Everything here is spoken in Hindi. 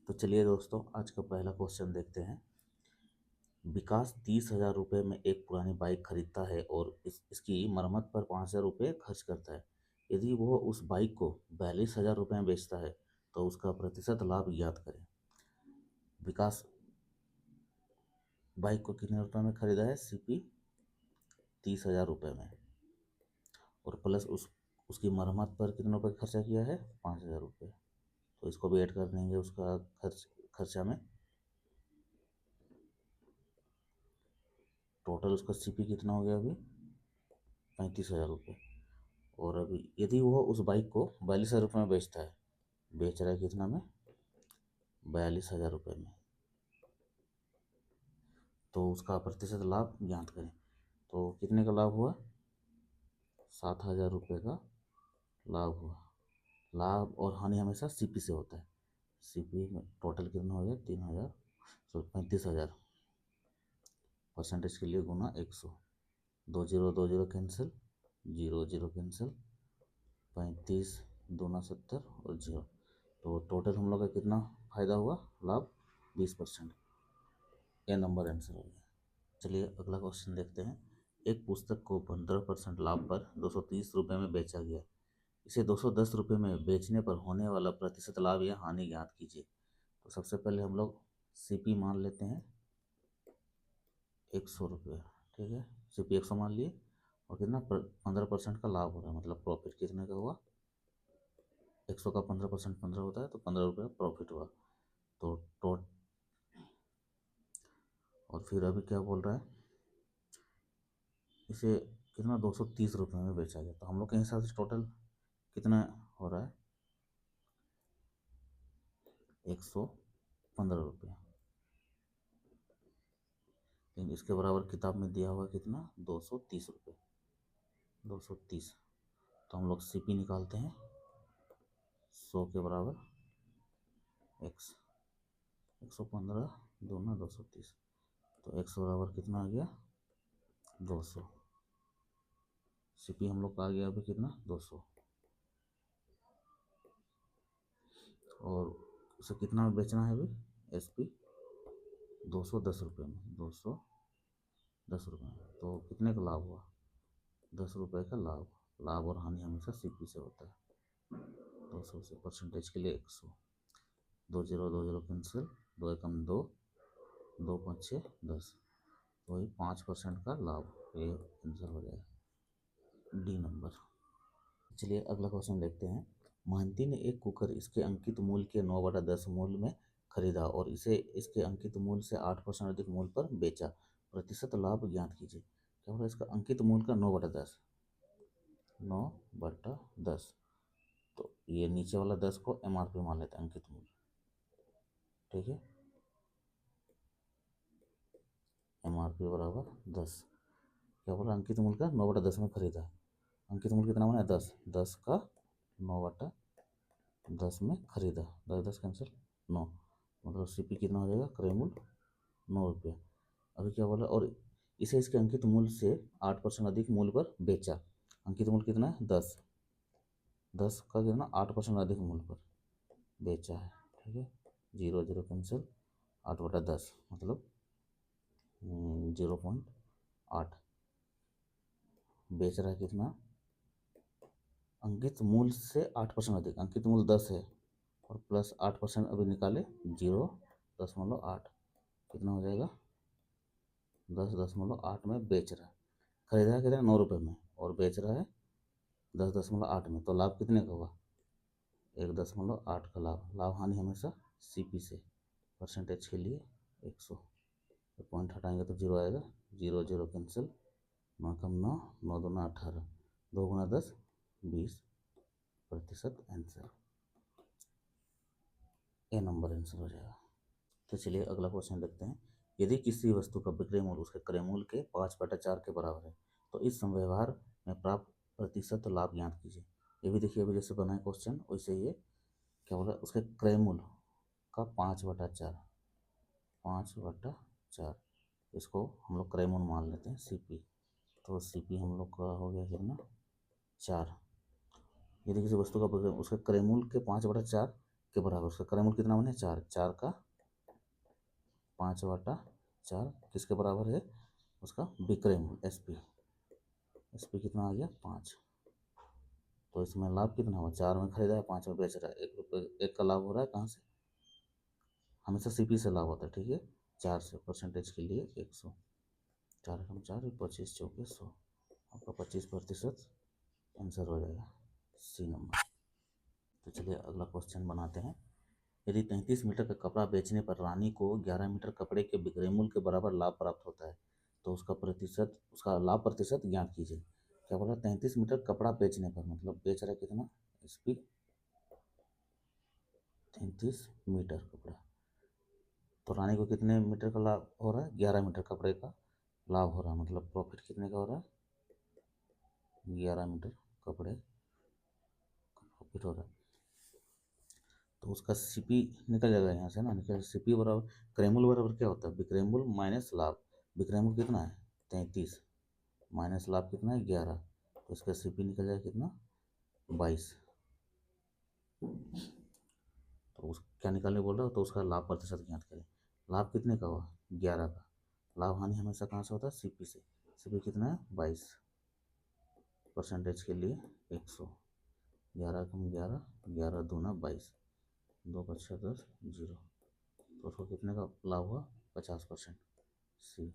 तो चलिए दोस्तों, आज का पहला क्वेश्चन देखते हैं। विकास 30,000 रुपये में एक पुरानी बाइक खरीदता है और इसकी मरम्मत पर 5,000 रुपये खर्च करता है। यदि वो उस बाइक को 42,000 रुपये में बेचता है तो उसका प्रतिशत लाभ ज्ञात करें। विकास बाइक को कितने रुपये में खरीदा है? सीपी 30,000 रुपये में, और प्लस उसकी मरम्मत पर कितने रुपये खर्चा किया है? 5,000 रुपये। तो इसको भी ऐड कर देंगे उसका खर्चा में। टोटल उसका सीपी कितना हो गया अभी? 35,000 रुपये। और अभी यदि वो उस बाइक को 42,000 रुपये में बेचता है, बेच रहा है कितना में? 42,000 रुपये में, तो उसका प्रतिशत लाभ ज्ञात करें। तो कितने का लाभ हुआ? 7,000 रुपये का लाभ हुआ। लाभ और हानि हमेशा सीपी से होता है। सीपी में टोटल कितना हो गया? 3,000, 35,000 परसेंटेज के लिए गुना 100। 2 0 कैंसिल, 0 कैंसिल, 35 दूना 70 और 0। तो टोटल हम लोग का कितना फायदा हुआ? लाभ 20%। ए नंबर आंसर हो गया। चलिए अगला क्वेश्चन देखते हैं। एक पुस्तक को 15% लाभ पर 230 रुपये में बेचा गया। इसे 210 रुपये में बेचने पर होने वाला प्रतिशत लाभ या हानि ज्ञात कीजिए। तो सबसे पहले हम लोग सीपी मान लेते हैं 100 रुपये। ठीक है, सीपी 100 मान लिए, और कितना 15% का लाभ हो रहा है, मतलब प्रॉफिट कितने का हुआ? 100 का 15% 15 होता है, तो 15 रुपये प्रॉफिट हुआ। तो टोट और फिर अभी क्या बोल रहा है? इसे कितना 230 रुपये में बेचा गया। तो हम लोग के हिसाब से टोटल कितना हो रहा है? 115 रुपये। लेकिन इसके बराबर किताब में दिया हुआ कितना? 230 रुपये। 230। तो हम लोग सीपी निकालते हैं। 100 के बराबर एक्स, 115 दूना 230। तो एक्स बराबर कितना आ गया? 200। सीपी हम लोग का आ गया अभी कितना? 200। और उसे कितना में बेचना है अभी? एसपी 210 रुपये में, 210 रुपये में। तो कितने का लाभ हुआ? 10 रुपये का लाभ। लाभ और हानि हमेशा सीपी से होता है। 200 से परसेंटेज के लिए 100। 2 0 कैंसिल, 2 एकम 2, 2 5 6 10। तो वही 5% का लाभ। ये आंसर हो जाएगा डी नंबर। चलिए अगला क्वेश्चन देखते हैं। महंती ने एक कुकर इसके अंकित मूल्य के 9/10 मूल्य में खरीदा और इसे इसके अंकित मूल्य से 8% अधिक मूल्य पर बेचा। प्रतिशत लाभ ज्ञात कीजिए। क्या होगा? इसका अंकित मूल्य का 9/10, 9/10। तो ये नीचे वाला 10 को एमआरपी मान लेते हैं, अंकित मूल्य। ठीक है, एमआरपी बराबर 10। क्या बोला? अंकित मूल्य का 9/10 में खरीदा है। अंकित मूल्य कितना बना है? 10। 10 का 9/10 में खरीदा। 10 10 कैंसिल, 9। मतलब सीपी कितना हो जाएगा? क्रय मूल्य 9 रुपये। अभी क्या बोला? और इसे इसके अंकित मूल्य से 8% अधिक मूल्य पर बेचा। अंकित मूल्य कितना है? 10। 10 का कितना? 8% अधिक मूल्य पर बेचा है। ठीक है, 0 0 कैंसिल, 8/10 मतलब 0.8। बेच रहा है कितना? अंकित मूल्य से 8% अधिक। अंकित मूल्य 10 है और प्लस 8% अभी निकाले, 0.8। कितना हो जाएगा? 10.8 में बेच रहा है। खरीदा है कितना? 9 रुपये में, और बेच रहा है 10.8 में। तो लाभ कितने का हुआ? 1.8 का लाभ। लाभ हानि हमेशा सीपी से। परसेंटेज के लिए 100। पॉइंट हटाएंगे तो 0 आएगा। 0 0 कैंसिल, 9 कम 9, 9 दूना 18, 2 गुना 10 20% आंसर। ए नंबर आंसर हो जाएगा। तो चलिए अगला क्वेश्चन देखते हैं। यदि किसी वस्तु का विक्रय मूल्य उसके क्रय मूल्य के 5/4 के बराबर है तो इस व्यवहार में प्राप्त प्रतिशत लाभ ज्ञात कीजिए। ये भी देखिए, अभी जैसे बनाए क्वेश्चन वैसे ये क्या बोला? उसके क्रय मूल्य का 5/4, 5/4। इसको हम लोग क्रय मूल्य मान लेते हैं सीपी। तो सीपी हम लोग का हो गया कितना? 4। यदि किसी वस्तु का विक्रय उसके क्रय मूल्य के 5/4 के बराबर, उसका क्रयमूल्य कितना बने 4, 4 का 5/4 किसके बराबर है, उसका विक्रय मूल्य एसपी कितना आ गया 5। तो इसमें लाभ कितना हुआ, 4 में खरीदा है 5 में बेच रहा है, 1 रुपये 1 का लाभ हो रहा है कहाँ से, हमेशा सीपी से लाभ होता है, ठीक है। 4 से परसेंटेज के लिए 100, 4 कम 4 25 चौके 100, आपका 25% आंसर हो जाएगा सी नंबर। तो चलिए अगला क्वेश्चन बनाते हैं। यदि 33 मीटर का कपड़ा बेचने पर रानी को 11 मीटर कपड़े के विक्रय मूल्य के बराबर लाभ प्राप्त होता है, तो उसका लाभ प्रतिशत ज्ञात कीजिए। क्या बोला, 33 मीटर कपड़ा बेचने पर, मतलब बेच रहा है कितना, एसपी 33 मीटर कपड़ा, तो रानी को कितने मीटर का लाभ हो रहा है, 11 मीटर कपड़े का लाभ हो रहा है, मतलब प्रॉफिट कितने का हो रहा है, 11 मीटर कपड़े का प्रॉफिट हो रहा है। तो उसका सीपी निकल जाएगा यहाँ से ना, निकल सीपी बराबर क्रयमूल्य बराबर क्या होता है, विक्रय मूल्य माइनस लाभ। विक्रय मूल्य कितना है 33 माइनस लाभ कितना है 11, तो इसका सीपी निकल जाएगा कितना 22। तो उस क्या निकालने बोल रहा हो, तो उसका लाभ प्रतिशत ज्ञात करें। लाभ कितने का हुआ 11 का, लाभ हानि हमेशा कहाँ से होता है, सीपी से। सीपी कितना है 22, परसेंटेज के लिए 100, 11 कम 11, 11 दूना 22, 2 का 6 10 0, तो उसको कितने का लाभ हुआ 50%, सी।